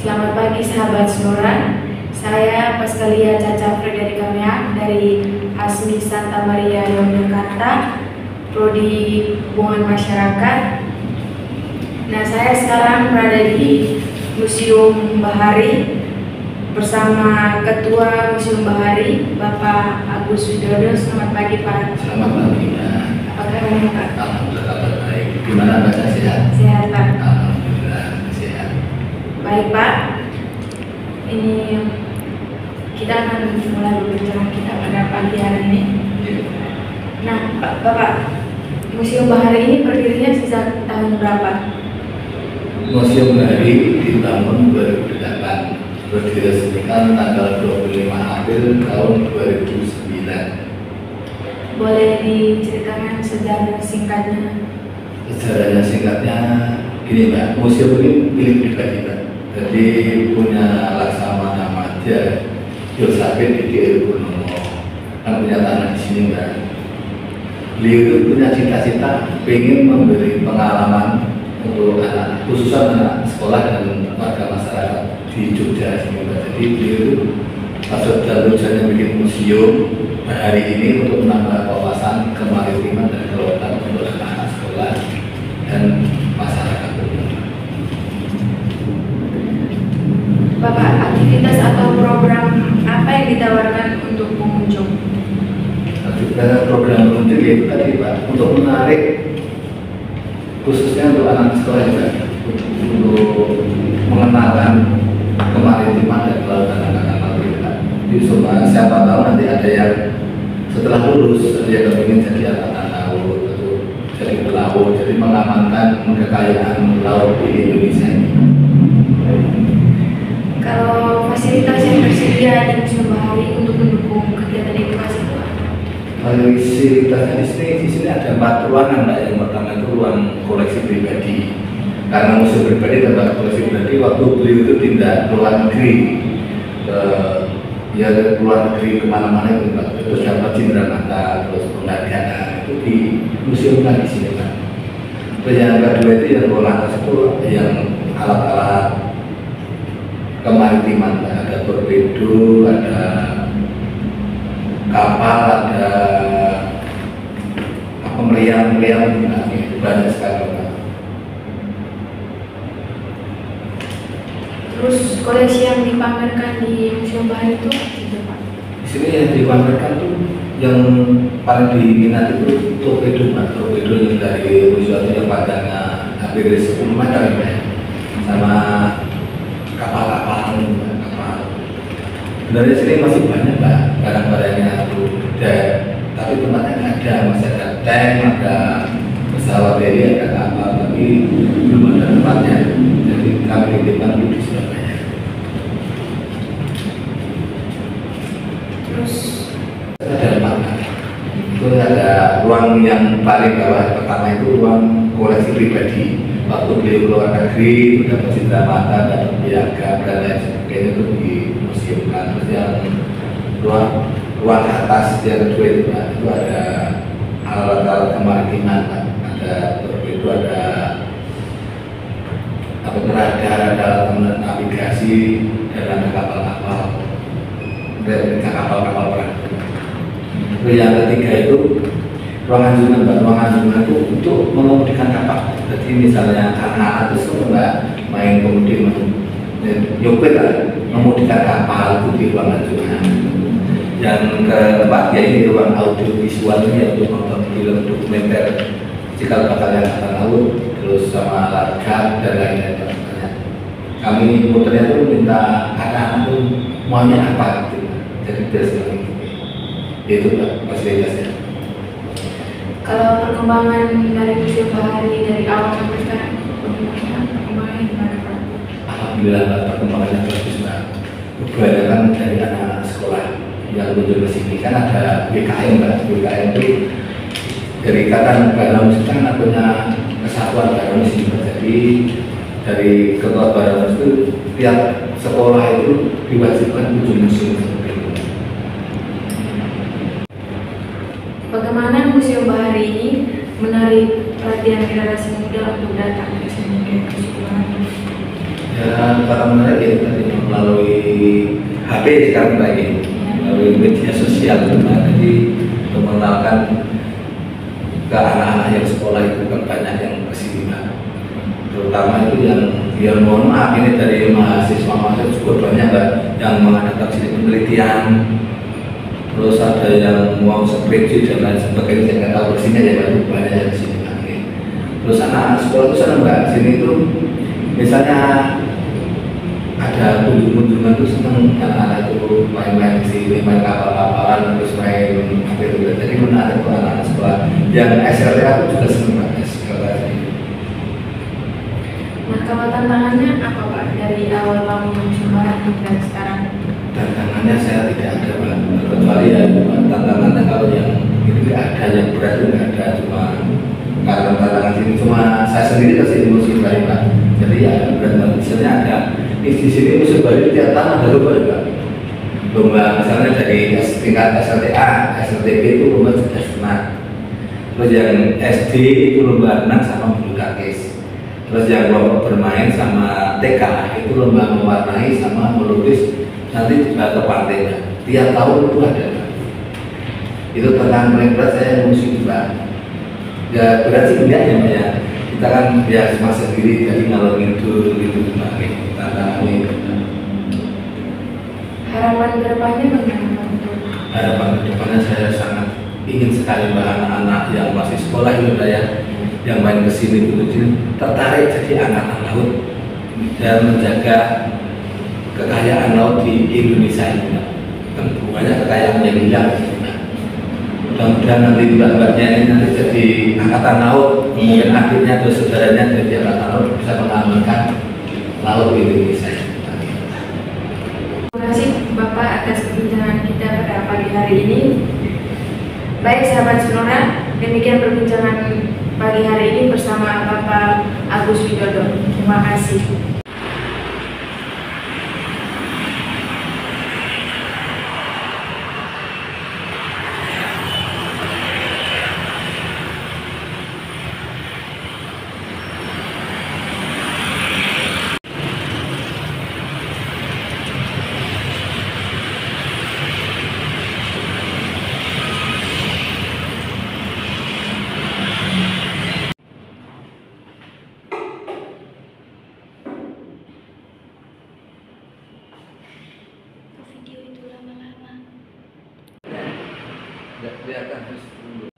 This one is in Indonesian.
Selamat pagi sahabat Sonora. Saya Pascalia Caca Frederika Mea dari ASMI Santa Maria Yogyakarta, Prodi Hubungan Masyarakat. Nah, saya sekarang berada di Museum Bahari bersama Ketua Museum Bahari, Bapak Agus Widodo. Selamat pagi, Pak. Selamat pagi, Pak. Apa kabarnya, Pak? Alhamdulillah kabar baik. Gimana Baca, sehat? Sehat, Pak. Alhamdulillah sehat. Baik, Pak. Ini kita akan mulai berbicara kita pada pagi hari ini. Nah, Bapak, Museum Bahari ini berdirinya sejak tahun berapa? Museum Bahari dibangun 2008, berdiri resmikan tanggal 25 April tahun 2009. Boleh diceritakan sejarah singkatnya? Sejarahnya singkatnya gini, Mbak. Museum ini milik pribadi, Mbak. Jadi punya Laksamana Madya Yosafat Didi Purnomo, kan punya tanah di sini, Mbak. Beliau itu punya cita-cita pengen memberi pengalaman untuk anak, khususnya anak sekolah dan warga masyarakat di Jogja sini, Mbak. Jadi beliau itu maksud dan tujuannya bikin museum hari ini untuk menambah wawasan kemaritiman dan kelautan untuk anak sekolah dan masyarakat umum. Bapak, aktivitas atau program apa yang ditawarkan untuk pengunjung? Aktivitas program pengunjung yaitu tadi, Pak, untuk menarik khususnya untuk anak sekolah juga, untuk mengenalkan kemaritiman dan kelautan anak-anak kita. Jadi siapa tahu nanti ada yang setelah lulus dia ingin jadi angkatan laut atau jadi pelaut, jadi mengamankan kekayaan laut di Indonesia ini. Kalau fasilitas yang tersedia di Museum Bahari untuk mendukung kegiatan edukasi itu apa? Fasilitasnya di sini ada 4 ruangan, Mbak. Yang pertama itu ruang koleksi pribadi. Karena museum pribadi tempat koleksi pribadi, waktu beliau itu pindah ke luar negeri, ya ke luar negeri kemana-mana itu, Mbak. Terus dapat cindramata, terus penghargaan itu di museum kan di sini, Mbak. Terus yang kedua itu yang ruang atas itu yang alat-alat kemaritiman, Mbak. Ada torpedo, ada kapal, ada meriam-meriam, itu banyak sekali, Mbak. Terus koleksi yang dipamerkan di Museum Bahari itu apa, Pak? Di sini yang dipamerkan tuh yang paling diminati itu torpedo, Mbak. Torpedo yang dari museum yang panjangnya hampir 10 meter, Mbak. Sama kapal-kapal, kapal. Sebenarnya sini masih banyak, Mbak, barang-barangnya tuh ada, tapi tempatnya nggak ada. Masih ada tank, ada pesawat heli, ada kapal, tapi belum ada tempatnya. Jadi kami titipkan dulu di Surabaya. Terus Ada 4. Itu ada ruang yang paling bawah, pertama itu ruang koleksi pribadi. Waktu beliau keluar negeri, dapat cindramata, dapat piagam dan lain sebagainya itu di museum kan. Terus yang ruang atas yang kedua itu, Pak, itu ada alat-alat kemaritiman, Pak. Ada torpedo, ada radar, ada alat navigasi, dan ada kapal-kapal, dan kapal-kapal perang. Terus yang ketiga itu ruang anjungan, Mbak. Ruang anjungan itu untuk mengemudikan kapal. Jadi misalnya anak-anak itu semua, Mbak, main kemudi, nyopir lah, mengemudikan kapal itu di ruang anjungan. Yang keempat ya ini ruang audio visual ini untuk nonton film dokumenter cikal bakal yang angkatan laut, terus sama larga dan lain-lain. Kami puternya tuh minta anak-anak tuh maunya apa gitu, jadi biar sekali itu, Mbak, fasilitasnya. kalau perkembangan dari Museum Bahari dari awal sampai sekarang, perkembangannya gimana, Pak? Alhamdulillah, Mbak, perkembangannya bagus, Mbak. Kebanyakan dari anak sekolah yang muncul ke sini kan ada BKM, Mbak. BKM itu dari Ikatan Baromus kan punya kesatuan Baromus ini, Mbak. Jadi dari ketua Baromus itu tiap sekolah itu diwajibkan kunjung museum seperti itu. Bagaimana Museum Bahari ini menarik perhatian generasi muda untuk datang ke sini ke sekolah? Ya, para menarik ya tadi melalui HP sekarang lagi, melalui media sosial, jadi mengenalkan ke anak-anak yang sekolah itu kan banyak yang kesini, terutama itu yang mohon maaf ini dari mahasiswa juga banyak yang mengadakan sini penelitian, terus ada yang mau skripsi dan lain sebagainya, saya nggak tahu persisnya ya, banyak yang kesini. Terus anak-anak sekolah itu senang nggak sini itu, misalnya ada kunjungan itu senang anak-anak itu main-main di sini, main kapal-kapalan, terus main apa itu, jadi menarik anak-anak sekolah. Yang SLT aku juga senang banget SLT ini. Nah, kalau tantangannya apa Pak dari awal kamu mencoba dan sekarang? Tantangannya saya tidak ada, Pak, kecuali ya tantangannya kalau yang ini nggak ada, yang berat itu nggak ada, cuma karena tantangan ini cuma saya sendiri kasih emosi baik, Pak. Jadi ya berat, misalnya ada di sini musim baru tiap tahun ada lomba juga. Lomba misalnya dari tingkat SLTA, SLTB itu lomba cerdas cermat. Terus yang SD itu lomba renang sama bulu tangkis. Terus yang kelompok bermain sama TK itu lomba mewarnai sama melukis, nanti juga ke pantai. Tiap tahun itu ada. Itu tantangan paling berat saya musik juga. Ya berat sih enggak ya. Kita kan ya cuma sendiri, jadi ngalor ngidul gitu tantangan ini. Harapan kedepannya bagaimana? Harapan kedepannya saya sangat ingin sekali anak-anak yang masih sekolah itu ya, yang main kesini itu tertarik jadi angkatan laut dan menjaga kekayaan laut di Indonesia ini. Tentu banyak kekayaan yang hilang. Mudah-mudahan nanti mbak-mbaknya ini nanti jadi angkatan laut, mungkin akhirnya atau saudaranya jadi angkatan laut bisa mengamankan laut di Indonesia. Terima kasih Bapak atas perbincangan kita pada pagi hari ini. Baik sahabat Sonora, demikian perbincangan pagi hari ini bersama Bapak Agus Widodo. Terima kasih. Video itu lama-lama. Biarkan terus dulu.